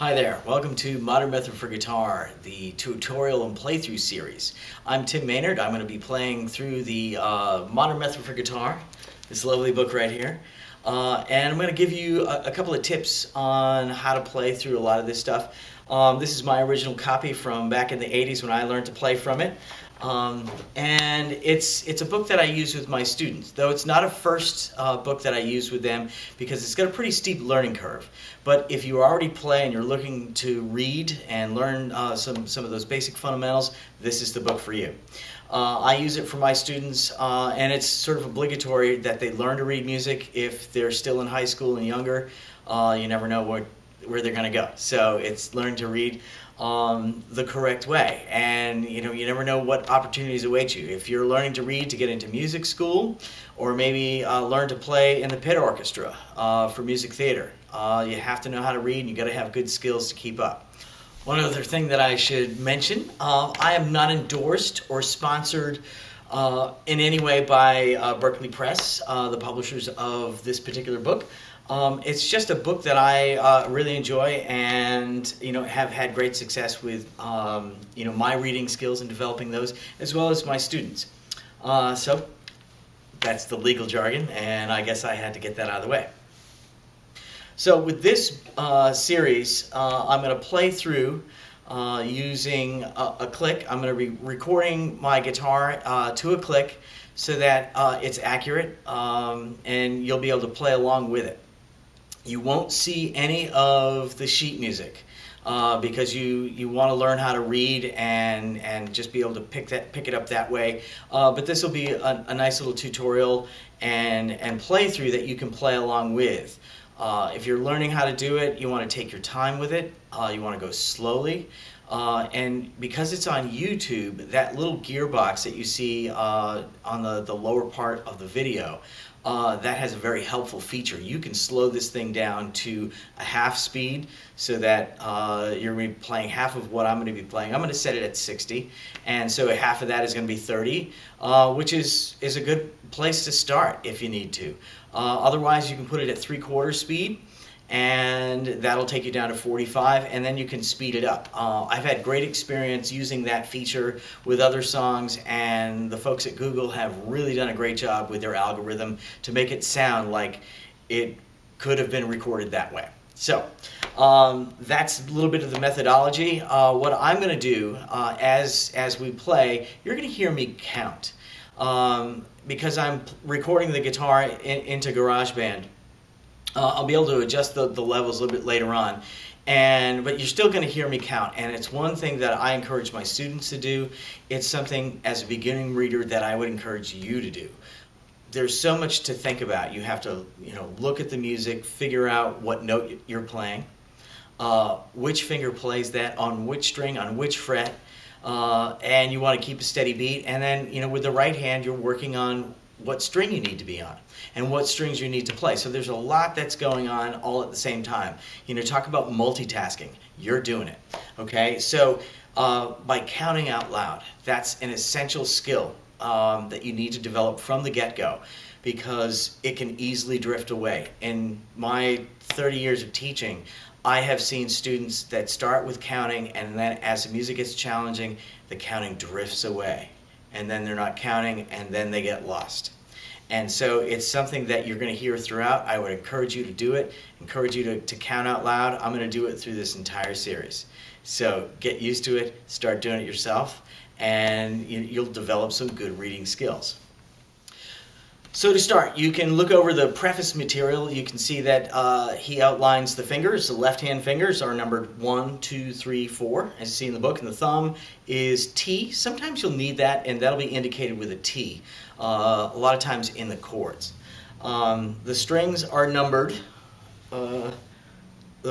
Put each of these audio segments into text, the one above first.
Hi there, welcome to Modern Method for Guitar, the tutorial and playthrough series. I'm Tim Maynard. I'm going to be playing through the Modern Method for Guitar, this lovely book right here. And I'm going to give you a couple of tips on how to play through a lot of this stuff. This is my original copy from back in the 80s when I learned to play from it. And it's a book that I use with my students, though it's not a first book that I use with them because it's got a pretty steep learning curve. But if you already play and you're looking to read and learn some of those basic fundamentals, this is the book for you. I use it for my students, and it's sort of obligatory that they learn to read music if they're still in high school and younger. You never know where they're going to go. So it's learning to read the correct way, and you never know what opportunities await you. If you're learning to read to get into music school, or maybe learn to play in the pit orchestra for music theater, you have to know how to read, and you got to have good skills to keep up. One other thing that I should mention, I am not endorsed or sponsored in any way by Berkeley Press, the publishers of this particular book. It's just a book that I really enjoy and have had great success with my reading skills and developing those, as well as my students. So that's the legal jargon, and I guess I had to get that out of the way. So with this series, I'm going to play through using a click. I'm going to be recording my guitar to a click so that it's accurate, and you'll be able to play along with it. You won't see any of the sheet music because you want to learn how to read and just be able to pick it up that way. But this will be a nice little tutorial and playthrough that you can play along with. If you're learning how to do it, you want to take your time with it. You want to go slowly. And because it's on YouTube, that little gearbox that you see on the lower part of the video, that has a very helpful feature. You can slow this thing down to a half speed so that you're going to be playing half of what I'm going to be playing. I'm going to set it at 60, and so half of that is going to be 30, which is a good place to start if you need to. Otherwise, you can put it at 3/4 speed, and that'll take you down to 45, and then you can speed it up. I've had great experience using that feature with other songs, and the folks at Google have really done a great job with their algorithm to make it sound like it could have been recorded that way. So that's a little bit of the methodology. What I'm going to do as we play, you're going to hear me count. Because I'm recording the guitar into GarageBand, I'll be able to adjust the levels a little bit later on, but you're still going to hear me count, and it's one thing that I encourage my students to do. It's something as a beginning reader that I would encourage you to do. There's so much to think about. You have to look at the music, figure out what note you're playing, which finger plays that, on which string, on which fret, and you want to keep a steady beat, and then with the right hand you're working on what string you need to be on and what strings you need to play. So there's a lot that's going on all at the same time. Talk about multitasking. You're doing it. Okay, so by counting out loud, that's an essential skill that you need to develop from the get-go, because it can easily drift away. In my 30 years of teaching, I have seen students that start with counting, and then as the music gets challenging, the counting drifts away, and then they're not counting, and then they get lost. And so it's something that you're going to hear throughout. I would encourage you to do it, encourage you to count out loud. I'm going to do it through this entire series. So get used to it, start doing it yourself, and you'll develop some good reading skills. So to start, you can look over the preface material. You can see that he outlines the fingers. The left-hand fingers are numbered 1, 2, 3, 4, as you see in the book, and the thumb is T. Sometimes you'll need that, and that'll be indicated with a T, a lot of times in the chords. The strings are numbered. The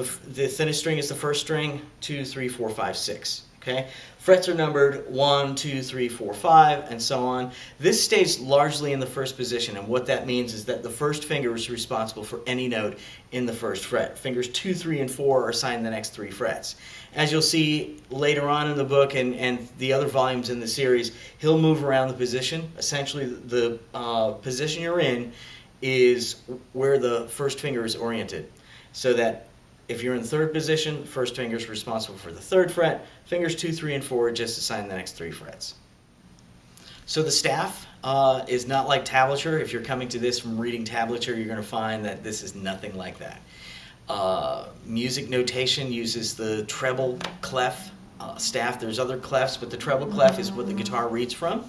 thinnest string is the first string, 2, 3, 4, 5, 6. Okay? Frets are numbered 1, 2, 3, 4, 5, and so on. This stays largely in the first position, and what that means is that the first finger is responsible for any note in the first fret. Fingers 2, 3, and 4 are assigned the next 3 frets. As you'll see later on in the book and the other volumes in the series, he'll move around the position. Essentially, the position you're in is where the first finger is oriented, so that If you're in third position, first finger is responsible for the third fret. Fingers 2, 3, and 4 just assign the next 3 frets. So the staff is not like tablature. If you're coming to this from reading tablature, you're going to find that this is nothing like that. Music notation uses the treble clef staff. There's other clefs, but the treble clef is what the guitar reads from.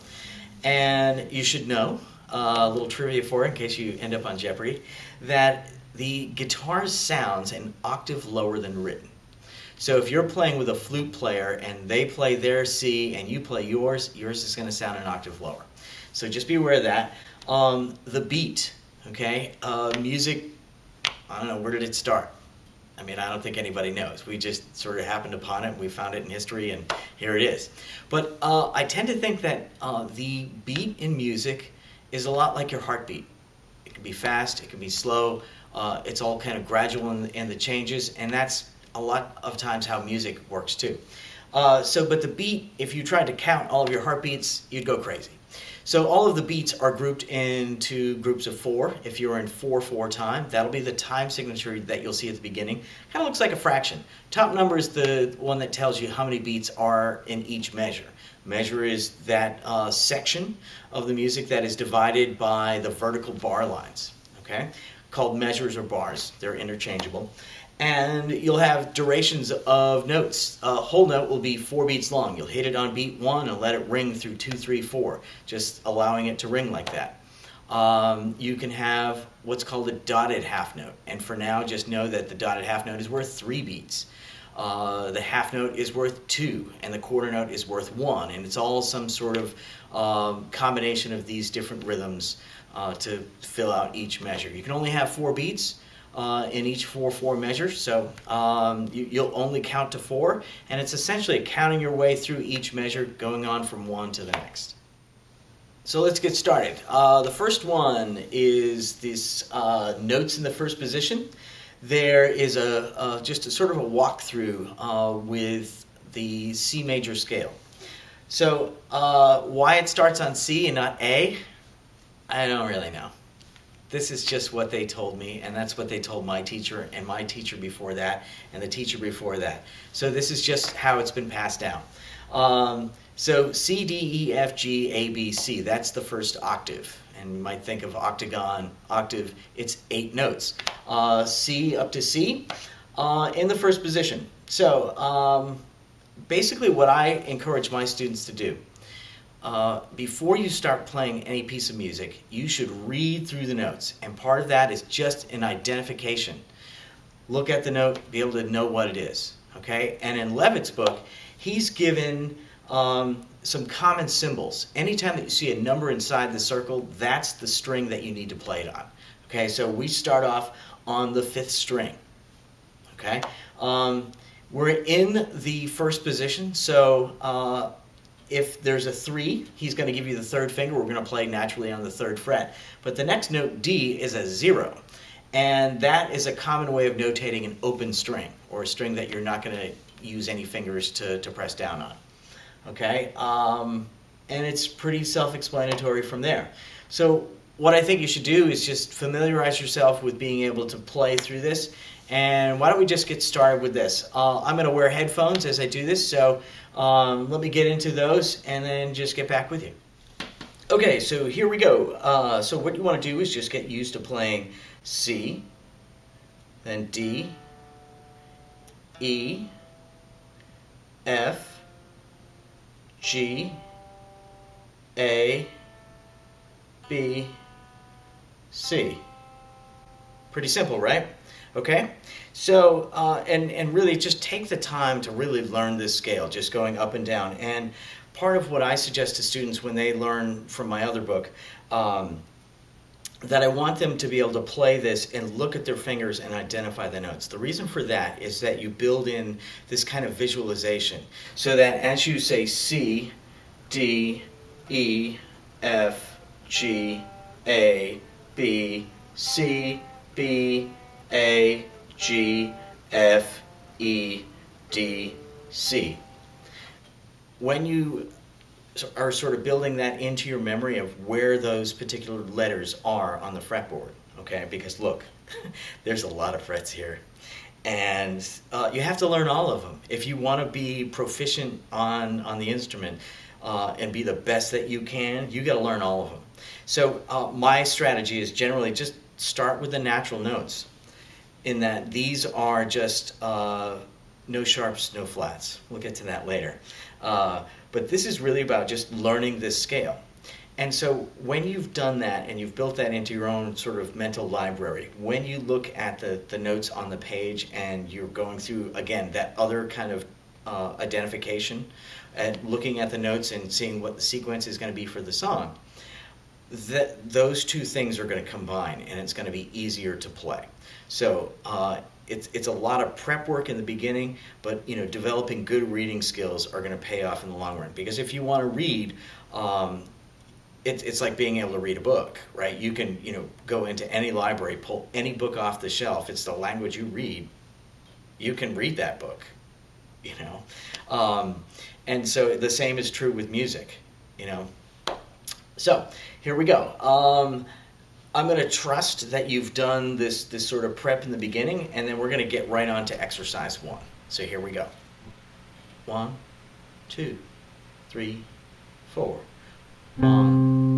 And you should know, a little trivia for it in case you end up on Jeopardy, that the guitar sounds an octave lower than written. So if you're playing with a flute player and they play their C and you play yours is going to sound an octave lower. So just be aware of that. The beat, okay? Music, I don't know, where did it start? I mean, I don't think anybody knows. We just sort of happened upon it, we found it in history, and here it is. But I tend to think that the beat in music is a lot like your heartbeat. It can be fast, it can be slow, it's all kind of gradual in the changes, and that's a lot of times how music works too. But the beat, if you tried to count all of your heartbeats, you'd go crazy. So all of the beats are grouped into groups of 4. If you're in 4/4 time, that'll be the time signature that you'll see at the beginning. Kind of looks like a fraction. Top number is the one that tells you how many beats are in each measure. Measure is that section of the music that is divided by the vertical bar lines, okay? Called measures or bars. They're interchangeable. And you'll have durations of notes. A whole note will be 4 beats long. You'll hit it on beat 1 and let it ring through 2, 3, 4, just allowing it to ring like that. You can have what's called a dotted half note. And for now, just know that the dotted half note is worth 3 beats. The half note is worth 2, and the quarter note is worth 1. And it's all some sort of combination of these different rhythms to fill out each measure. You can only have 4 beats in each 4/4 measure, so you'll only count to 4, and it's essentially counting your way through each measure, going on from one to the next. So let's get started. The first one is this notes in the first position. There is just a sort of a walkthrough with the C major scale. So why it starts on C and not A, I don't really know. This is just what they told me, and that's what they told my teacher, and my teacher before that, and the teacher before that. So this is just how it's been passed down. So C, D, E, F, G, A, B, C, that's the first octave. And you might think of octagon, octave, it's 8 notes. C up to C in the first position. So basically what I encourage my students to do, before you start playing any piece of music, you should read through the notes. And part of that is just an identification. Look at the note, be able to know what it is. Okay? And in Leavitt's book, he's given some common symbols. Anytime that you see a number inside the circle, that's the string that you need to play it on. Okay? So we start off on the 5th string. Okay? We're in the first position, so if there's a 3, he's going to give you the 3rd finger. We're going to play naturally on the 3rd fret. But the next note, D, is a 0. And that is a common way of notating an open string, or a string that you're not going to use any fingers to press down on. Okay? And it's pretty self-explanatory from there. So what I think you should do is just familiarize yourself with being able to play through this. And why don't we just get started with this? I'm going to wear headphones as I do this, so let me get into those and then just get back with you. Okay, so here we go. So what you want to do is just get used to playing C, then D, E, F, G, A, B, C. Pretty simple, right? Okay, so and really just take the time to really learn this scale, just going up and down. And part of what I suggest to students when they learn from my other book, that I want them to be able to play this and look at their fingers and identify the notes. The reason for that is that you build in this kind of visualization, so that as you say C, D, E, F, G, A, B, C, B, A, G, F, E, D, C. When you are sort of building that into your memory of where those particular letters are on the fretboard, okay? Because look, there's a lot of frets here. and you have to learn all of them if you want to be proficient on the instrument and be the best that you can. You got to learn all of them. So my strategy is generally just start with the natural notes, in that these are just no sharps, no flats. We'll get to that later. But this is really about just learning this scale. And so when you've done that and you've built that into your own sort of mental library, when you look at the notes on the page and you're going through, again, that other kind of identification and looking at the notes and seeing what the sequence is going to be for the song, those two things are going to combine and it's going to be easier to play. So it's a lot of prep work in the beginning, but developing good reading skills are going to pay off in the long run. Because if you want to read, it's like being able to read a book, right? You can go into any library, pull any book off the shelf. It's the language you read. You can read that book, and so the same is true with music, So here we go. I'm going to trust that you've done this sort of prep in the beginning, and then we're going to get right on to exercise 1. So here we go. 1, 2, 3, 4. 1,